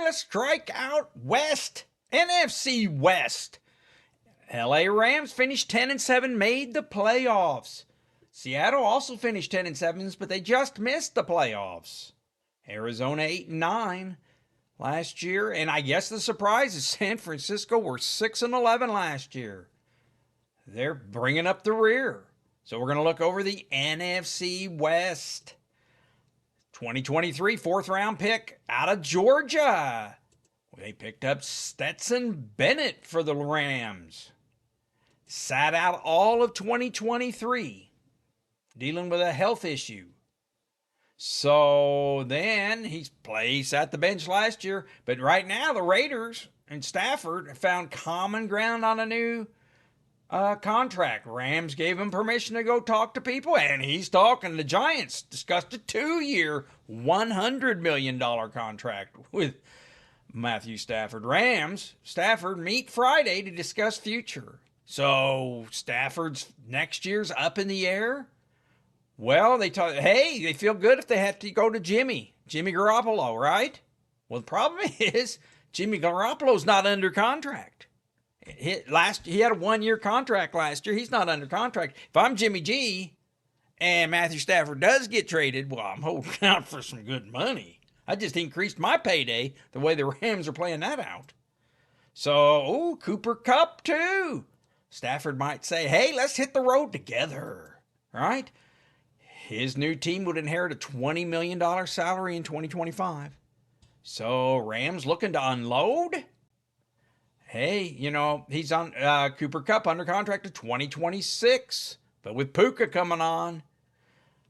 let's strike out West. NFC West. LA Rams finished 10-7, made the playoffs. Seattle also finished 10-7, but they just missed the playoffs. Arizona 8-9 last year, and I guess the surprise is San Francisco were 6-11 last year. They're bringing up the rear. So we're going to look over the NFC West. 2023 fourth round pick out of Georgia. They picked up Stetson Bennett for the Rams. Sat out all of 2023, dealing with a health issue. So then he sat the bench last year. But right now the Raiders and Stafford have found common ground on a new contract. Rams gave him permission to go talk to people, and he's talking. The Giants discussed a 2-year, $100 million contract with Matthew Stafford. Stafford meet Friday to discuss future. So Stafford's next year's up in the air. Well, they feel good if they have to go to Jimmy Garoppolo, right? Well, the problem is Jimmy Garoppolo's not under contract. He had a 1-year contract last year. He's not under contract. If I'm Jimmy G and Matthew Stafford does get traded, well, I'm holding out for some good money. I just increased my payday the way the Rams are playing that out. So, Cooper Kupp too. Stafford might say, hey, let's hit the road together, right? His new team would inherit a $20 million salary in 2025. So, Rams looking to unload. Hey, he's on Cooper Kupp under contract to 2026, but with Puka coming on.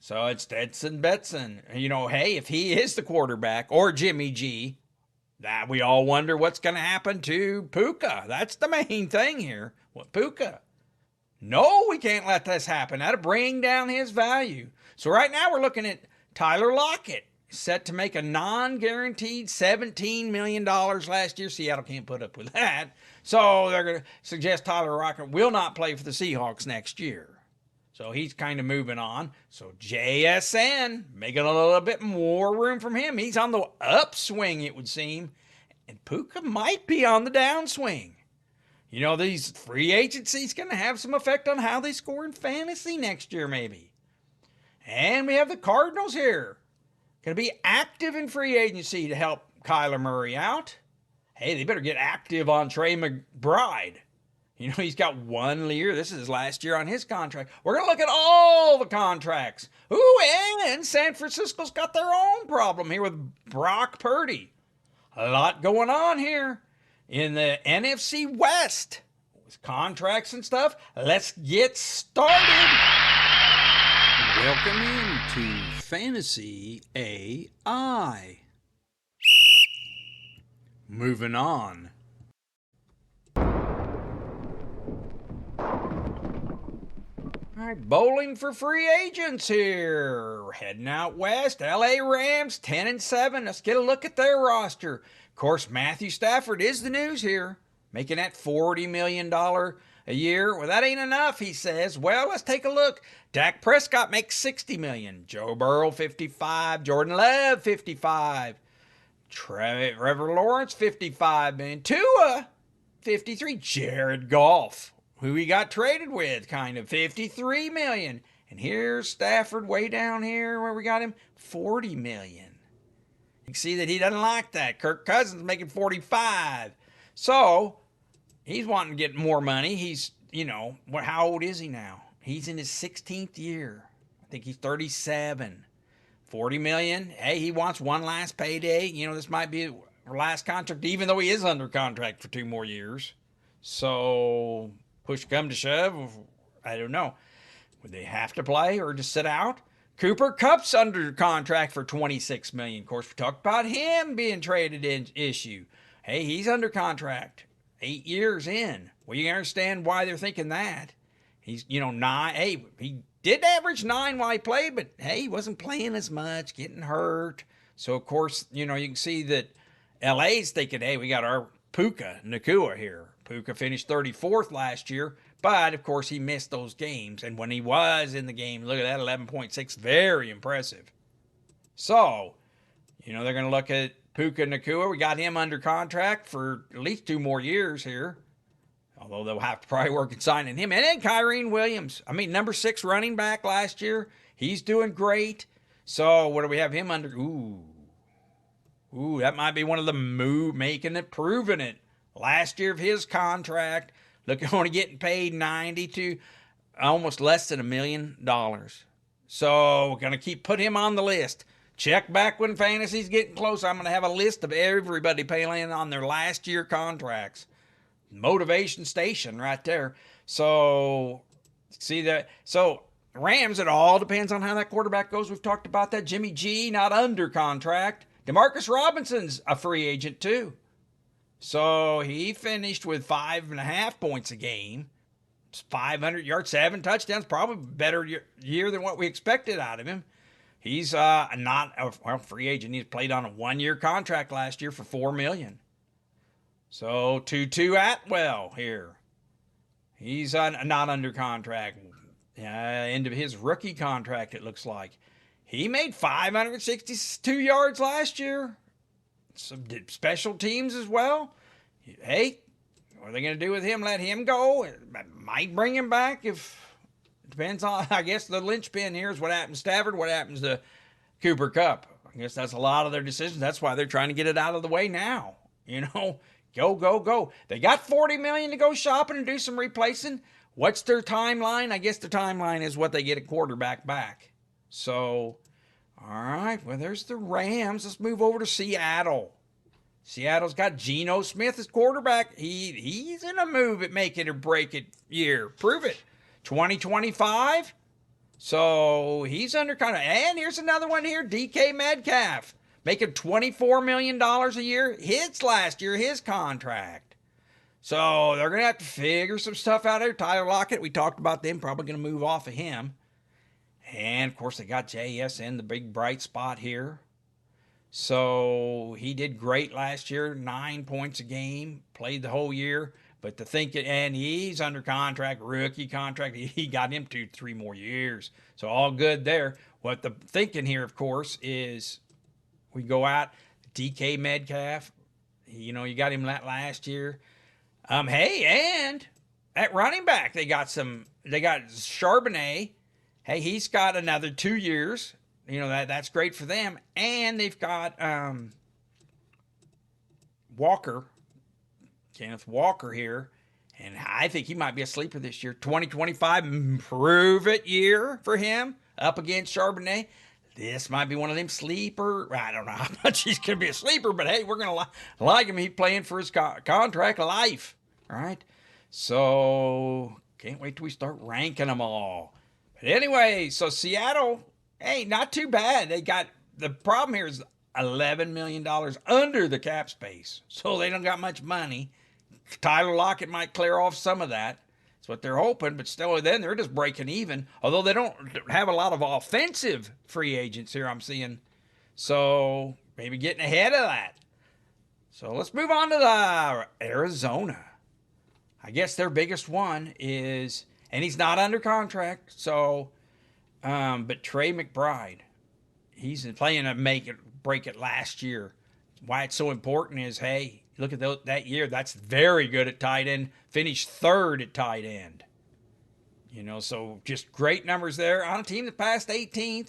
So it's Stetson Bennett. Hey, if he is the quarterback or Jimmy G, that we all wonder what's going to happen to Puka. That's the main thing here. What, Puka? No, we can't let this happen. That'll bring down his value. So right now we're looking at Tyler Lockett, set to make a non-guaranteed $17 million last year. Seattle can't put up with that. So they're going to suggest Tyler Lockett will not play for the Seahawks next year. So he's kind of moving on. So JSN, making a little bit more room from him. He's on the upswing, it would seem. And Puka might be on the downswing. These free agencies going to have some effect on how they score in fantasy next year, maybe. And we have the Cardinals here. Going to be active in free agency to help Kyler Murray out. Hey, they better get active on Trey McBride. He's got 1 year. This is his last year on his contract. We're going to look at all the contracts. Ooh, and San Francisco's got their own problem here with Brock Purdy. A lot going on here in the NFC West with contracts and stuff. Let's get started. Welcome into Fantasy AI. Moving on. All right, bowling for free agents here. We're heading out west. LA Rams 10-7. Let's get a look at their roster. Of course, Matthew Stafford is the news here, making that $40 million a year. Well, that ain't enough, he says. Well, let's take a look. Dak Prescott makes $60 million. Joe Burrow, $55. Jordan Love, $55. Trevor Lawrence, $55 million. Tua, $53. Jared Goff, who he got traded with, kind of, $53 million. And here's Stafford way down here where we got him, $40 million. You can see that he doesn't like that. Kirk Cousins making $45. So he's wanting to get more money. He's, how old is he now? He's in his 16th year. I think he's 37. $40 million. Hey, he wants one last payday. This might be our last contract, even though he is under contract for 2 more years. So push come to shove, I don't know. Would they have to play or just sit out? Cooper Kupp's under contract for $26 million. Of course, we talked about him being traded in issue. Hey, he's under contract. 8 years in. Well, you can understand why they're thinking that. He's, 9. Hey, he did average 9 while he played, but hey, he wasn't playing as much, getting hurt. So, of course, you can see that LA's thinking, hey, we got our Puka Nacua here. Puka finished 34th last year, but of course he missed those games. And when he was in the game, look at that, 11.6, very impressive. So, they're going to look at Puka Nakua, we got him under contract for at least 2 more years here. Although they'll have to probably work at signing him. And then Kyrene Williams. I mean, number 6 running back last year. He's doing great. So what do we have him under? Ooh, that might be one of the making it, proving it. Last year of his contract, look, only getting paid 92, almost less than $1 million. So we're going to put him on the list. Check back when fantasy's getting close. I'm going to have a list of everybody paying on their last year contracts. Motivation station right there. So see that. So Rams, it all depends on how that quarterback goes. We've talked about that. Jimmy G not under contract. Demarcus Robinson's a free agent too. So he finished with 5.5 points a game. 500 yards, 7 touchdowns. Probably better year than what we expected out of him. He's not a free agent. He's played on a 1-year contract last year for $4 million. So Tutu Atwell here. He's not under contract. End of his rookie contract, it looks like. He made 562 yards last year. Some special teams as well. Hey, what are they going to do with him? Let him go? Might bring him back if it depends on, I guess, the linchpin here is what happens to Stafford, what happens to Cooper Kupp. I guess that's a lot of their decisions. That's why they're trying to get it out of the way now. Go. They got $40 million to go shopping and do some replacing. What's their timeline? I guess the timeline is what they get a quarterback back. So, all right, well, there's the Rams. Let's move over to Seattle. Seattle's got Geno Smith as quarterback. He's in a move at make it or break it year. Prove it. 2025. So he's under contract. And here's another one here. DK Metcalf. Making $24 million a year. Hits last year, his contract. So they're going to have to figure some stuff out there. Tyler Lockett, we talked about them. Probably going to move off of him. And, of course, they got JSN, the big bright spot here. So he did great last year. 9 points a game. Played the whole year. But to think it, and he's under contract, rookie contract. He got him 2-3 more years. So all good there. What the thinking here, of course, is we go out, DK Metcalf. You got him last year. Hey, and at running back, they got Charbonnet. Hey, he's got another 2 years. That's great for them. And they've got Walker, Kenneth Walker here. And I think he might be a sleeper this year. 2025, prove it year for him up against Charbonnet. This might be one of them sleeper. I don't know how much he's going to be a sleeper, but hey, we're going to like him. He's playing for his contract life. All right. So can't wait till we start ranking them all. But anyway, so Seattle, hey, not too bad. They got, the problem here is $11 million under the cap space. So they don't got much money. Tyler Lockett might clear off some of that. That's what they're hoping, but still then they're just breaking even. Although they don't have a lot of offensive free agents here I'm seeing. So maybe getting ahead of that. So let's move on to the Arizona. I guess their biggest one is, and he's not under contract, so, but Trey McBride, he's playing a make it, break it last year. Why it's so important is, hey, look at that year. That's very good at tight end. Finished 3rd at tight end. So just great numbers there on a team that passed 18th.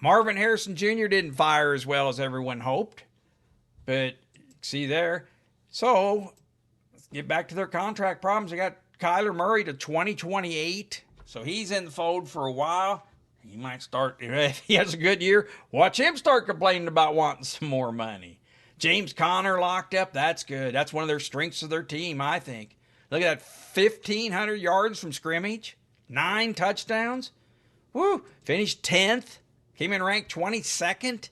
Marvin Harrison Jr. didn't fire as well as everyone hoped. But see there. So let's get back to their contract problems. They got Kyler Murray to 2028. So he's in the fold for a while. He might start, if he has a good year, watch him start complaining about wanting some more money. James Conner locked up. That's good. That's one of their strengths of their team, I think. Look at that, 1,500 yards from scrimmage, 9 touchdowns. Woo! Finished 10th. Came in ranked 22nd.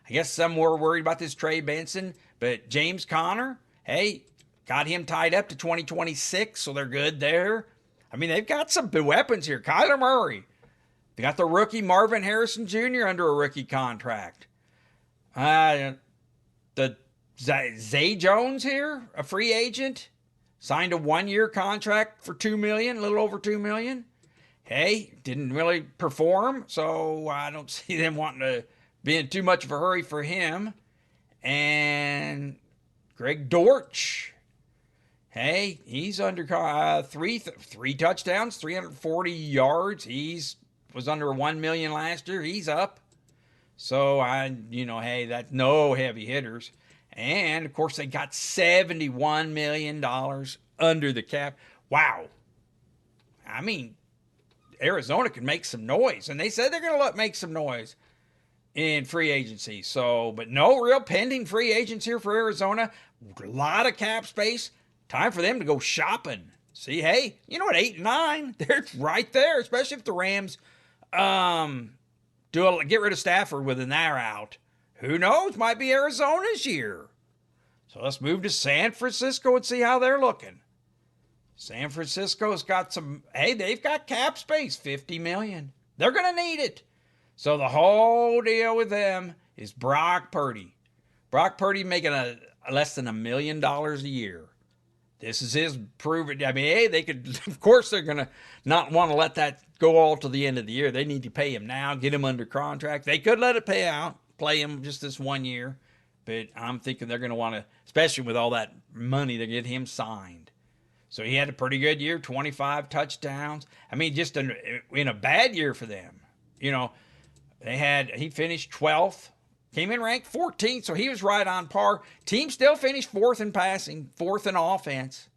I guess some were worried about this Trey Benson, but James Conner, hey, got him tied up to 2026, so they're good there. I mean, they've got some weapons here. Kyler Murray. They got the rookie Marvin Harrison Jr. under a rookie contract. The Zay Jones here, a free agent, signed a 1-year contract for $2 million, a little over $2 million. Hey, didn't really perform, so I don't see them wanting to be in too much of a hurry for him. And Greg Dortch, hey, he's under three touchdowns, 340 yards. He's was under 1 million last year. He's up. So hey, that's no heavy hitters. And of course, they got $71 million under the cap. Wow. I mean, Arizona can make some noise. And they said they're going to make some noise in free agency. So, but no real pending free agents here for Arizona. A lot of cap space. Time for them to go shopping. See, hey, you know what? 8 and 9, they're right there, especially if the Rams get rid of Stafford within they're out. Who knows? Might be Arizona's year. So let's move to San Francisco and see how they're looking. San Francisco's got they've got cap space, $50 million. They're going to need it. So the whole deal with them is Brock Purdy. Brock Purdy making less than $1 million a year. This is his proven. I mean, hey, they could, of course, they're going to not want to let that go all to the end of the year. They need to pay him now, get him under contract. They could let it pay out, play him just this 1 year. But I'm thinking they're going to want to, especially with all that money, to get him signed. So he had a pretty good year, 25 touchdowns. I mean, just in a bad year for them. He finished 12th. Came in ranked 14th, so he was right on par. Team still finished 4th in passing, 4th in offense.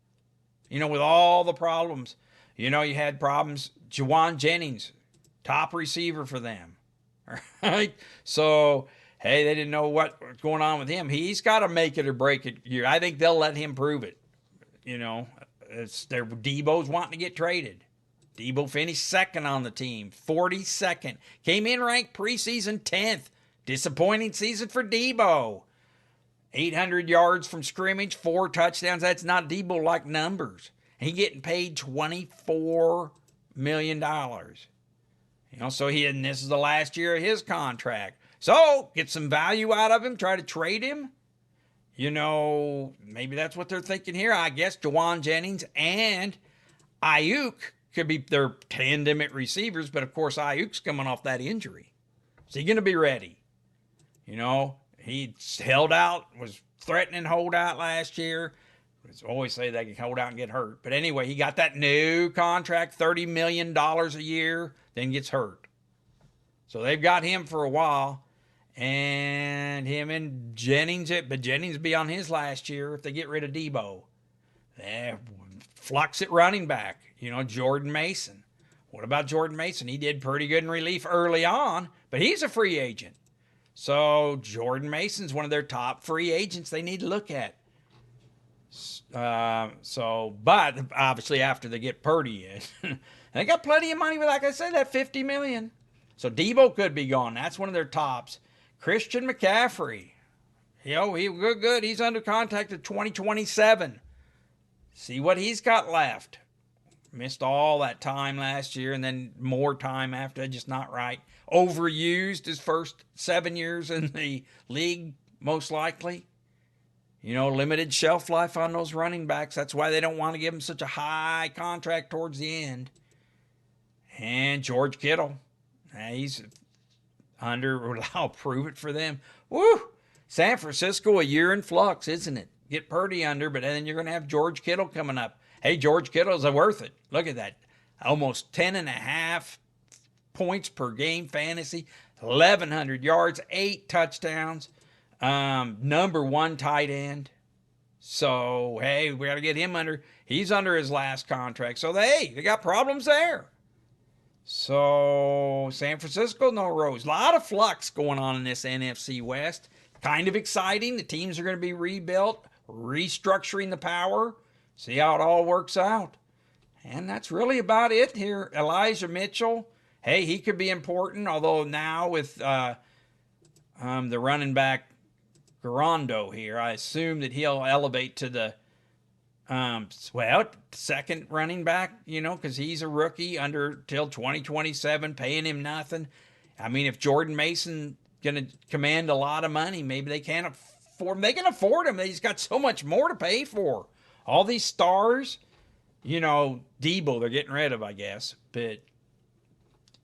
With all the problems. You had problems. Juwan Jennings, top receiver for them. Right? So, hey, they didn't know what was going on with him. He's got to make it or break it year. I think they'll let him prove it. Debo's wanting to get traded. Debo finished 2nd on the team, 42nd. Came in ranked preseason 10th. Disappointing season for Debo. 800 yards from scrimmage, 4 touchdowns. That's not Debo-like numbers. He getting paid $24 million. So and this is the last year of his contract. So get some value out of him, try to trade him. Maybe that's what they're thinking here. I guess Juwan Jennings and Ayuk could be their tandem at receivers, but of course Ayuk's coming off that injury. Is he going to be ready? He held out, was threatening holdout last year. I always say they can hold out and get hurt. But anyway, he got that new contract, $30 million a year, then gets hurt. So they've got him for a while. And him and Jennings, but Jennings will be on his last year if they get rid of Debo. Flux at running back, Jordan Mason. What about Jordan Mason? He did pretty good in relief early on, but he's a free agent. So Jordan Mason's one of their top free agents they need to look at. But obviously after they get Purdy in, they got plenty of money, but like I said, that $50 million. So Debo could be gone. That's one of their tops. Christian McCaffrey. He good. He's under contract to 2027. See what he's got left. Missed all that time last year and then more time after, just not right. Overused his first 7 years in the league, most likely. Limited shelf life on those running backs. That's why they don't want to give him such a high contract towards the end. And George Kittle. He's under, I'll prove it for them. Woo! San Francisco, a year in flux, isn't it? Get Purdy under, but then you're going to have George Kittle coming up. Hey, George Kittle's worth it. Look at that. Almost 10.5 points per game fantasy, 1,100 yards, 8 touchdowns, number 1 tight end. So, hey, we got to get him under. He's under his last contract. So, they got problems there. So, San Francisco, no Rose. A lot of flux going on in this NFC West. Kind of exciting. The teams are going to be rebuilt, restructuring the power. See how it all works out. And that's really about it here. Elijah Mitchell, hey, he could be important, although now with the running back Garando here, I assume that he'll elevate to the second running back, because he's a rookie till 2027, paying him nothing. I mean, if Jordan Mason going to command a lot of money, maybe they can't afford him. They can afford him. He's got so much more to pay for. All these stars, Debo they're getting rid of, I guess. But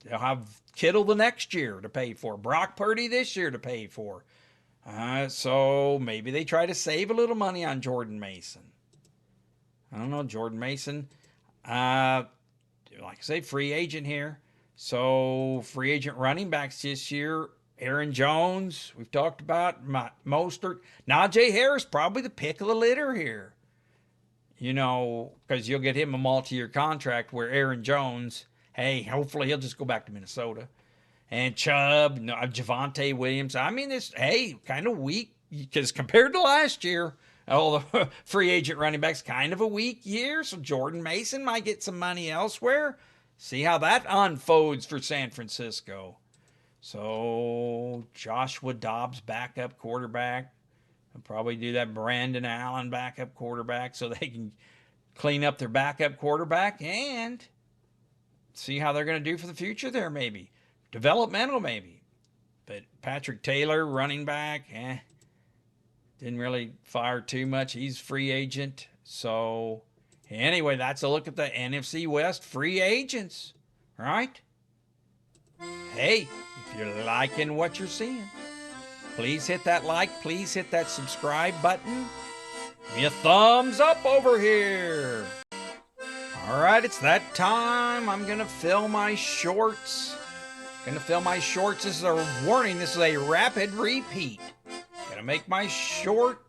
they'll have Kittle the next year to pay for. Brock Purdy this year to pay for. So maybe they try to save a little money on Jordan Mason. I don't know, Jordan Mason. Like I say, free agent here. So free agent running backs this year. Aaron Jones, we've talked about. Mostert. Najee Harris, probably the pick of the litter here. Because you'll get him a multi-year contract where Aaron Jones, hey, hopefully he'll just go back to Minnesota. And Chubb, Javonte Williams. I mean, it's, hey, kind of weak because compared to last year, all the free agent running backs, kind of a weak year. So Jordan Mason might get some money elsewhere. See how that unfolds for San Francisco. So Joshua Dobbs, backup quarterback. I'll probably do that Brandon Allen, backup quarterback, so they can clean up their backup quarterback and see how they're going to do for the future there, maybe. Developmental, maybe. But Patrick Taylor, running back, didn't really fire too much. He's free agent. So, anyway, that's a look at the NFC West free agents, right? Hey, if you're liking what you're seeing, please hit that like. Please hit that subscribe button. Give me a thumbs up over here. All right, it's that time. I'm going to fill my shorts. This is a warning. This is a rapid repeat. Gonna make my short.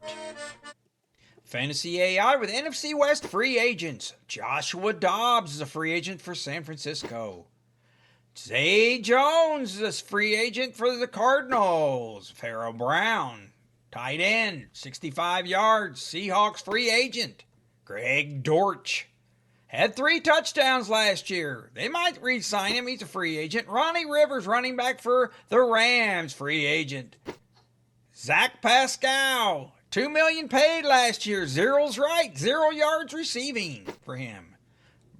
Fantasy AI with NFC West free agents. Joshua Dobbs is a free agent for San Francisco. Zay Jones is a free agent for the Cardinals. Pharaoh Brown, tight end, 65 yards. Seahawks free agent. Greg Dortch. Had 3 touchdowns last year. They might re-sign him. He's a free agent. Ronnie Rivers, running back for the Rams, free agent. Zach Pascal, $2 million paid last year. Zero's right. 0 yards receiving for him.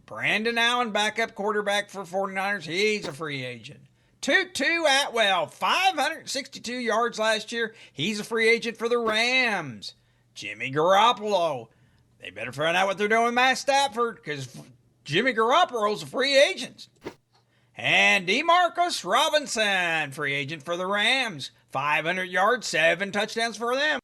Brandon Allen, backup quarterback for 49ers. He's a free agent. Tutu Atwell, 562 yards last year. He's a free agent for the Rams. Jimmy Garoppolo. They better find out what they're doing with Matt Stafford because Jimmy Garoppolo's a free agent. And DeMarcus Robinson, free agent for the Rams. 500 yards, 7 touchdowns for them.